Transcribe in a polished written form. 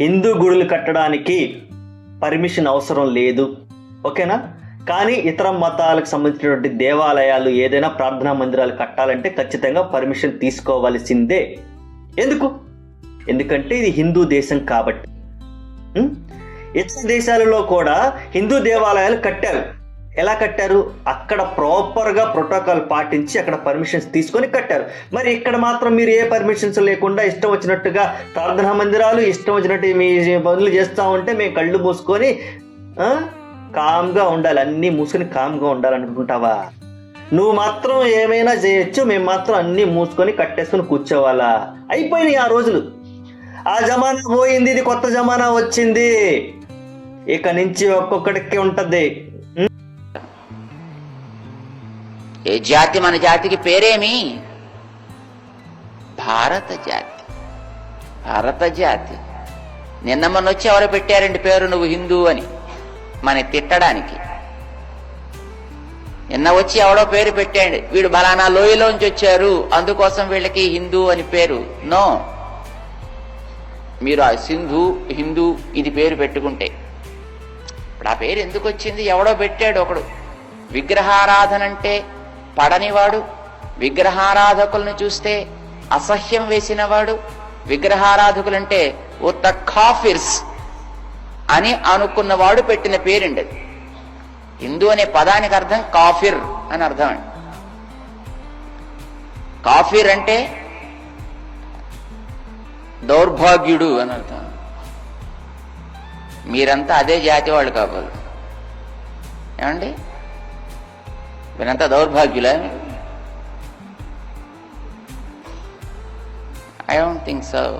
హిందూ గుడులు కట్టడానికి పర్మిషన్ అవసరం లేదు, ఓకేనా. కానీ ఇతర మతాలకు సంబంధించినటువంటి దేవాలయాలు ఏదైనా ప్రార్థనా మందిరాలు కట్టాలంటే ఖచ్చితంగా పర్మిషన్ తీసుకోవాల్సిందే. ఎందుకంటే ఇది హిందూ దేశం కాబట్టి. ఇతర దేశాలలో కూడా హిందూ దేవాలయాలు కట్టారు. ఎలా కట్టారు? అక్కడ ప్రాపర్గా ప్రోటోకాల్ పాటించి అక్కడ పర్మిషన్స్ తీసుకొని కట్టారు. మరి ఇక్కడ మాత్రం మీరు ఏ పర్మిషన్స్ లేకుండా ఇష్టం వచ్చినట్టుగా ప్రార్థనా మందిరాలు ఇష్టం వచ్చినట్టు మీ పనులు చేస్తూ ఉంటే మేము కళ్ళు మూసుకొని కామ్గా ఉండాలి, అన్నీ మూసుకొని కామ్గా ఉండాలనుకుంటావా? నువ్వు మాత్రం ఏమైనా చేయొచ్చు, మేము మాత్రం అన్నీ మూసుకొని కట్టేసుకొని కూర్చోవాలా? అయిపోయినాయి ఆ రోజులు. ఆ జమానా పోయింది, ఇది కొత్త జమానా వచ్చింది. ఇక నుంచి ఒక్కొక్కడికి ఉంటది. ఏ జాతి? మన జాతికి పేరేమి? భారత జాతి. భారత జాతి. నిన్న మొన్న వచ్చి ఎవరు పెట్టారండి పేరు నువ్వు హిందూ అని మన తిట్టడానికి? నిన్న వచ్చి ఎవడో పేరు పెట్టాడు, వీడు బలానా లోయలోంచి వచ్చారు అందుకోసం వీళ్ళకి హిందూ అని పేరు. నో, మీరు ఆ సింధు హిందూ ఇది పేరు పెట్టుకుంటే ఇప్పుడు ఆ పేరు ఎందుకు వచ్చింది? ఎవడో పెట్టాడు ఒకడు. విగ్రహారాధన అంటే పడనివాడు, విగ్రహారాధకులను చూస్తే అసహ్యం వేసినవాడు, విగ్రహారాధకులంటే ఉత్త కాఫిర్స్ అని అనుకున్నవాడు పెట్టిన పేరండి అది. హిందూ అనే పదానికి అర్థం కాఫిర్ అని అర్థం అండి. కాఫిర్ అంటే దౌర్భాగ్యుడు అని అర్థం. మీరంతా అదే జాతి వాళ్ళు కాబోలు. ఏమండి, వీరంతా దౌర్భాగ్యులా? I don't think so.